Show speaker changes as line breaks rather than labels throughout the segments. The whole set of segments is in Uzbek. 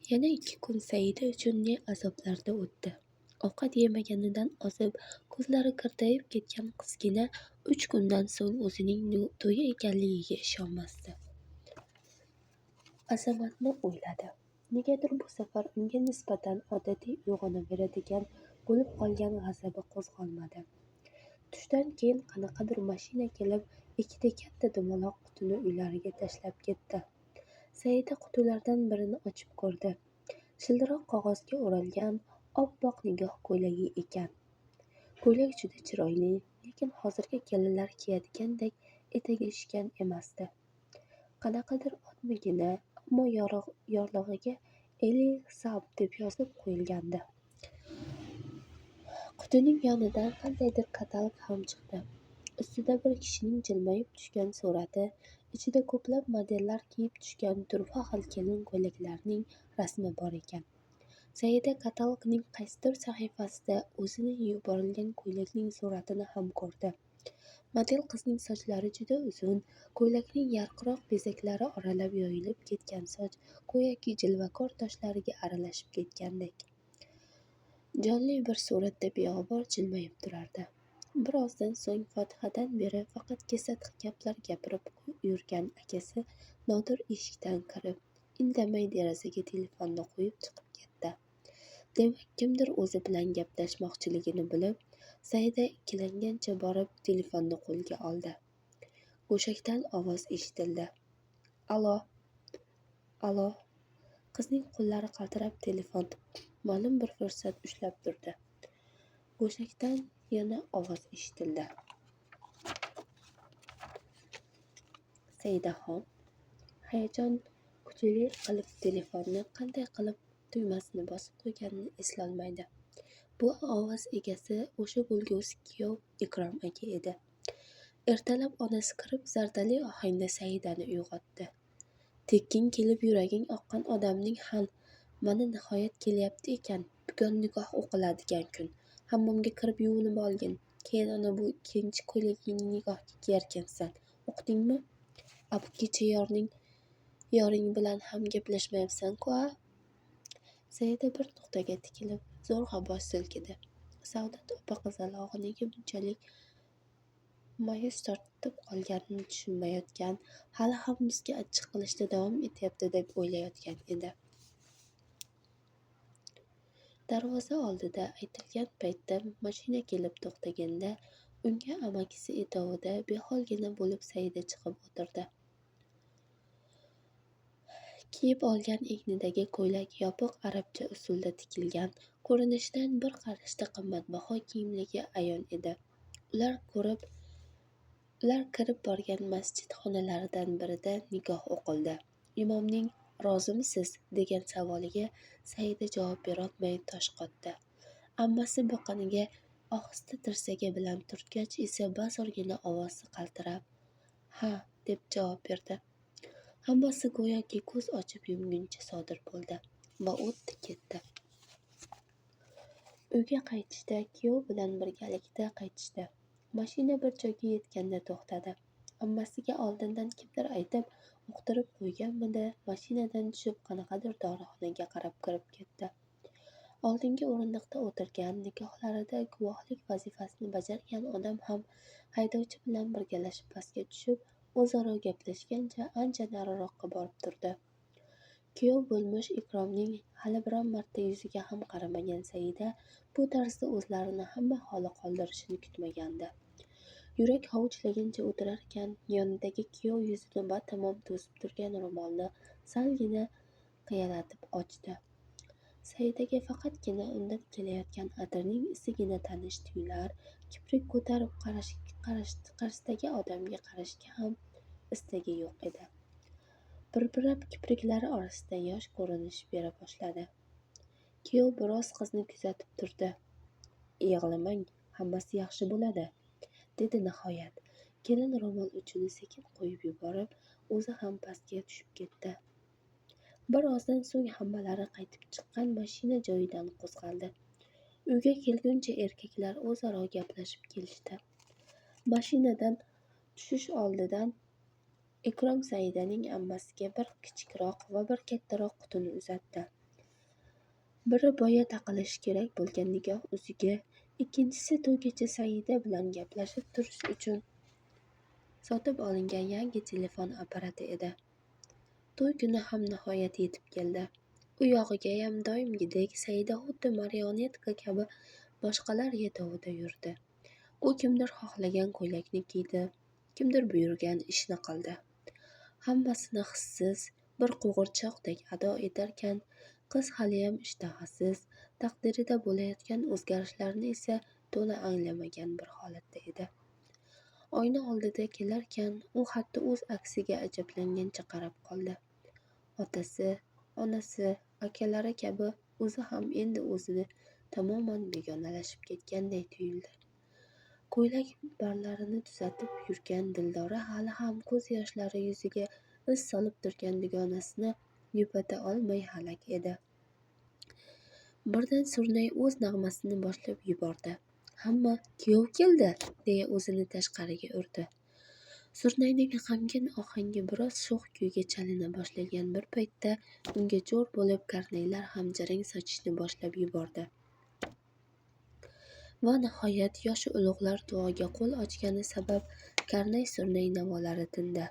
Yana 2 kun Saida uchun ne azoblarda o'tdi. Ovqat yemaganidan ozib, ko'zlari kirtayib ketgan qizgina 3 kundan so'ng o'zining to'yi ekanligiga ishonmasdi. Azamatni o'yladi. Negadir bu safar unga nisbatan odatiy uyg'onaveradigan bo'lib qolgan g'azabi qo'zg'almadi. Tushdan keyin qanaqadir mashina kelib, ikkita katta dumaloq qutini uylariga tashlab ketdi. Saida qutilardan birini ochib ko'rdi. Shildiroq qog'ozga o'ralgan oppoq nigoh ko'ylagi ekan. Ko'ylak juda chiroyli, lekin hozirgi kelinlar kiyadigandek etagi shishgan emasdi. Qanaqadir odmigina, ammo yorlig'iga Eli Saab deb yozib qo'yilgandi. Qutining yonidan qandaydir katalog ham chiqdi. Ustida bir kishining jilmayib tushgan surati, ichida ko'plab modellar kiyib tushgan turfa xil kelin ko'ylaklarning rasmi bor ekan. Saida katalogning qaysidir sahifasida o'zining yuborilgan ko'ylakning suratini ham ko'rdi. Model qizning sochlari juda uzun, ko'ylakning yarqiroq bezaklari oralab yoyilib ketgan soch go'yoki jilvakor toshlariga aralashib ketgandek jonli bir suratda beg'ubor jilmayib turardi. Bir ozdan so'ng Fotihadan beri faqat kesatq gaplar gapirib yurgan akasi Nodir eshikdan kirib, indamay derazaga telefonni qo'yib chiqib ketdi. Demak, kimdir o'zi bilan gaplashmoqchiligini bilib, Saida ikkilangancha borib telefonni qo'lga oldi. Go'shakdan ovoz eshitildi. Alo. Alo. Qizning qo'llari qaltirab telefon ma'lum bir fursat ushlab turdi. Go'shakdan yana ovoz eshitildi. Saidaxon hayajon kuchli qilib telefonni qanday qilib tugmasini bosib qo'yganini eslolmaydi. Bu ovoz egasi o'sha bo'lgusi kuyov Ikrom aka edi. Ertalab onasi kirib zardali ohangda Saidani uyg'otdi. Tekkin kelib yuraging oqqan odamning mana nihoyat kelyapti ekan, bugun nikoh o'qiladigan kun. Hammomga kirib yuvinib olgin. Keyin ana bu ikkinchi ko'ylagingni nikohga kiyarkansan. O'qdingmi? Bu kecha yoring bilan ham gaplashmayapsan-ku a? Saida bir nuqtaga tikilib, zo'rg'a bosh silkidi. Saodat opa qizalog'i nega bunchalik ma'yus tortib qolganini tushunmayotgan, hali ham bizga achchiq qilishda davom etyapti deb o'ylayotgan edi. Darvoza oldida aytilgan paytda mashina kelib to'xtaganda, unga amakisi etovida beholgina bo'lib Saida chiqib o'tirdi. Kiyib olgan egnidagi ko'ylak yopiq arabcha usulda tikilgan, ko'rinishidan bir qarashda qimmatbaho kiyimligi ayon edi. Ular kirib borgan masjid xonalaridan birida nikoh o'qildi. Imomning "Rozimisiz?" degan savoliga Saida javob berolmay tosh qotdi. Ammasi biqiniga ohista tirsagi bilan turtgach esa bozorgina ovozi qaltirab, "Ha" deb javob berdi. Hammasi go'yoki ko'z ochib yumguncha sodir bo'ldi va o'tdi ketdi. Uyga qaytishda, kuyov bilan birgalikda qaytishdi. Mashina bir joyga yetganda to'xtadi. Ammasiga oldindan kimdir aytib, uqtirib qo'yganmidi, mashinadan tushib qanaqadir dorixonaga qarab kirib ketdi. Oldingi o'rindiqda o'tirgan, nikohlarida guvohlik vazifasini bajargan odam ham haydovchi bilan birgalashib pastga tushib, o'zaro gaplashgancha ancha nariroqqa borib turdi. Kuyov bo'lmish Ikromning hali biron marta yuziga ham qaramagan Saida bu tarzda o'zlarini hamma holi qoldirishini kutmagandi. Yurak hovuchlagancha o'tirarkan, yonidagi kuyov yuzini batamom to'sib turgan ro'molni salgina qiyalatib ochdi. Saidaga faqatgina undan kelayotgan atirning isigina tanish tuyular, kiprik ko'tarib qarshisidagi odamga qarashga ham istagi yo'q edi. Birpirab kipriklari orasida yosh ko'rinish bera boshladi. Kuyov biroz qizni kuzatib turdi. "Yig'lamang, hammasi yaxshi bo'ladi", dedi nihoyat. Kelin ro'mol uchini sekin qo'yib yuborib, o'zi ham pastga tushib ketdi. Bir ozdan so'ng hammalari qaytib chiqqan mashina joyidan qo'zg'aldi. Uyga kelguncha erkaklar o'zaro gaplashib kelishdi. Mashinadan tushish oldidan Ikrom Saidaning ammasiga bir kichikroq va bir kattaroq qutini uzatdi. Biri boya taqilishi kerak bo'lgan nikoh uziga, ikkinchisi to'ygacha Saida bilan gaplashib turish uchun sotib olingan yangi telefon apparati edi. To'y kuni ham nihoyat yetib keldi. U yog'igayam doimgidek Saida xuddi marionetka kabi boshqalar yetovida yurdi. U kimdir xohlagan ko'ylakni kiydi, kimdir buyurgan ishni qildi. Hammasini hissiz, bir qo'g'irchoqdek ado etarkan, qiz haliyam ishtahasiz, taqdirida bo'layotgan o'zgarishlarni esa to'la anglamagan bir holatda edi. Oyna oldida kelarkan, u hatto o'z aksiga ajablangancha qarab qoldi. Otasi, onasi, akalari kabi o'zi ham endi o'zini tamoman begonalashib ketganday tuyuldi. Ko'ylak barlarini tuzatib yurgan Dildora hali ham ko'z yoshlari yuziga iz solib turgan dugonasini yupata olmay halak edi. Birdan Surnay o'z nag'masini boshlab yubordi. Hamma kuyov keldi, deya o'zini tashqariga urdi. Surnayning g'amgin ohangi biroz sho'x kuyga chalina boshlagan bir paytda unga jo'r bo'lib karnaylar ham jarang sochishni boshlab yubordi. Va nihoyat yoshi ulug'lar duoga qo'l ochgani sabab karnay-surnay navolari tindi.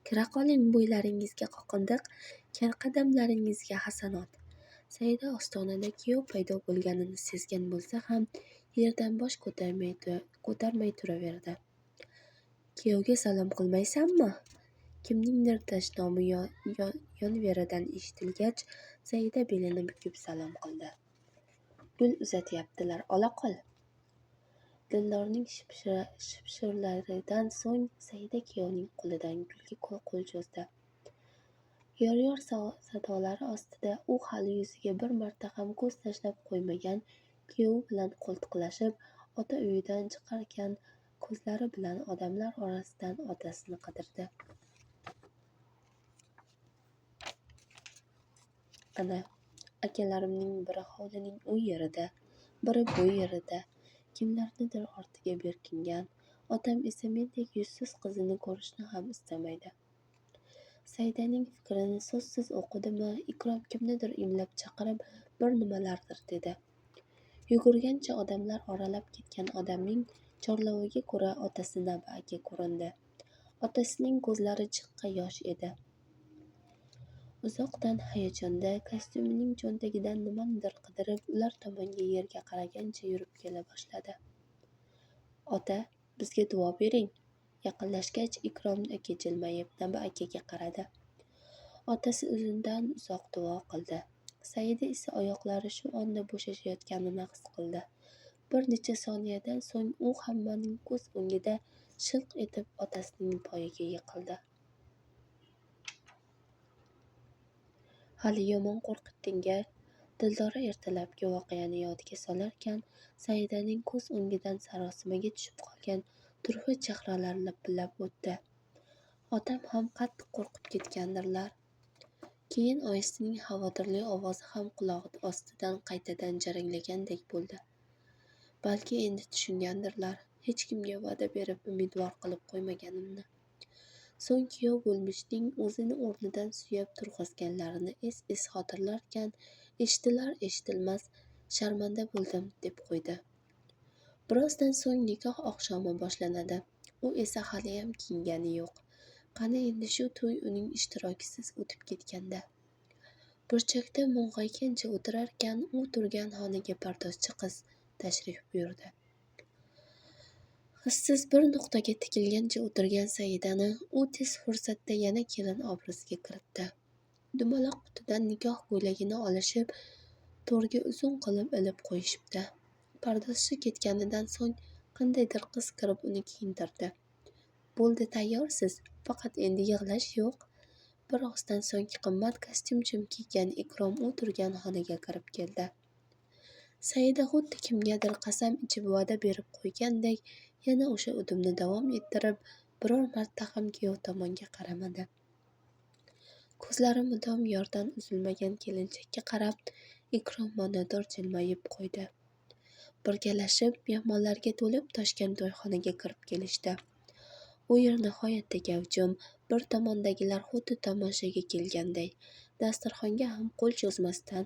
Kira qoling, bo'ylaringizga qoqindiq, qadamlaringizga hasanot. Saida ostonada kuyov paydo bo'lganini sezgan bo'lsa ham yerdan bosh ko'tarmay turaverdi. Kuyovga salom qilmaysanmi? Kimningdir dashnomi yonveridan eshitilgach, Saida belini bukib salom qildi. Gul uzatyaptilar, ola qol. Dildorning shipshirlaridan so'ng Saida kuyovning qo'lidan gulga qo'l cho'zdi. Yor sadolari ostida u hali yuziga bir marta ham ko'z tashlab qo'ymagan kuyovi bilan qo'ltiqlashib, ota uyidan chiqarkan ko'zlari bilan odamlar orasidan otasini qidirdi. Ana, akalarimning biri hovlining u yerida, biri bu yerida, kimlarnidir ortiga berkingan. Otam esa mendek yuzsiz qizini ko'rishni ham istamaydi. Saidaning fikrini so'zsiz o'qidimi, Ikrom kimnidir imlab chaqirib bir nimalardir dedi. Yugurgancha odamlar oralab ketgan odamning chorloviga ko'ra otasi navba'ga ko'rindi. Otasining ko'zlari jiqqa yosh edi. Uzoqdan hayajonda kostyumining cho'ntagidan nimanidir qidirib, ular tomonga yerga qaragancha yurib kela boshladi. Ota, bizga duo bering. Yaqinlashgach, Ikrom aka jilmayib navba'ga qaradi. Otasi uzundan uzoq duo qildi. Saida esa oyoqlari shu onda bo'shashayotganini his qildi. Bir necha soniyadan so'ng u hammaning ko'z o'ngida shilq etib otasining poyiga yiqildi. Hali yomon qo'rqitding-a. Dildora ertalabki voqeani yodiga solarkan, Saidaning ko'z o'ngidan sarosimaga tushib qolgan turfa chehralar lapillab o'tdi. Otam ham qattiq qo'rqib ketgandirlar. Keyin oyisining xavotirli ovozi ham qulog'i ostidan qaytadan jaranglagandek bo'ldi. Balki endi tushungandirlar, hech kimga va'da berib umidvor qilib qo'ymaganimni. So'ng kuyov bo'lmishning o'zini o'rnidan suyab turg'azganlarini es xotirlarkan, eshitilar-eshitilmas sharmanda bo'ldim, deb qo'ydi. Birozdan so'ng nikoh oqshomi boshlanadi. U esa haliyam kiyingani yo'q. Qani endi shu to'y uning ishtirokisiz o'tib ketganda. Burchakda mung'aygancha o'tirarkan, u turgan xonaga pardozchi qiz tashrif buyurdi. Hissiz bir nuqtaga tikilgancha o'tirgan Saidani u tez fursatda yana kelin obraziga kiritdi. Dumaloq qutidan nikoh ko'ylagini olishib, to'rga uzun qilib ilib qo'yishibdi. Pardozchi ketganidan so'ng qandaydir qiz kirib uni kiyintirdi. Bo'ldi, tayyorsiz, faqat endi yig'lash yo'q. Bir ozdan so'ng qimmat kostyum kiygan Ikrom u turgan xonaga kirib keldi. Saida xuddi kimgadir qasam ichib va'da berib qo'ygandek yana o'sha udumni davom ettirib, biror marta ham kuyov tomonga qaramadi. Ko'zlari mudom yordan uzilmagan kelinchakka qarab, Ikrom ma'nodor jilmayib qo'ydi. Birgalashib mehmonlarga to'lib toshgan to'yxonaga kirib kelishdi. U yer nihoyatda gavjum, bir tomondagilar xuddi tomoshaga kelganday, dasturxonga ham qo'l cho'zmasdan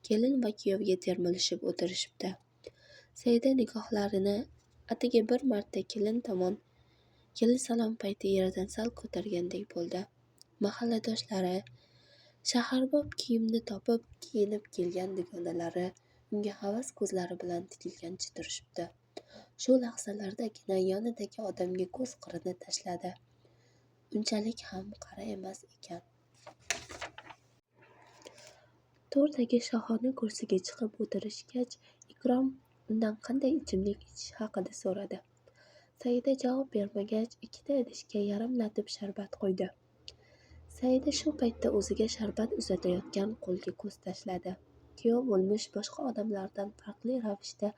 kelin va kuyovga termilishib o'tirishibdi. Saida nigohlarini atigi bir marta kelin salom payti yeridan sal ko'targandek bo'ldi. Mahalladoshlari, shaharbob kiyimni topib kiyinib kelgan dugonalari unga havas ko'zlari bilan tikilgancha turishibdi. Shu lahzalardagina yonidagi odamga ko'z qirini tashladi. Unchalik ham qari emas ekan. To'rdagi shohona kursiga chiqib o'tirishgach, Ikrom undan qanday ichimlik ichish haqida so'radi. Saida javob bermagach, ikkita idishga yarim latib sharbat qo'ydi. Saida shu paytda o'ziga sharbat uzatayotgan qo'lga ko'z tashladi. Kuyov bo'lmish boshqa odamlardan farqli ravishda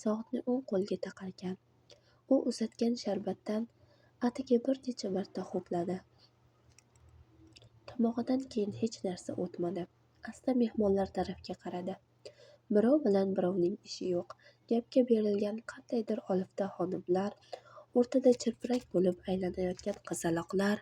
soatni o'ng qo'lga taqarkan. U uzatgan sharbatdan atigi bir necha marta ho'pladi. Tomog'idan keyin hech narsa o'tmadi. Asta mehmonlar tarafga qaradi. Birov bilan birovning ishi yo'q. Gapga berilgan qandaydir olifta xonimlar, o'rtada chirpirak bo'lib aylanayotgan qizaloqlar,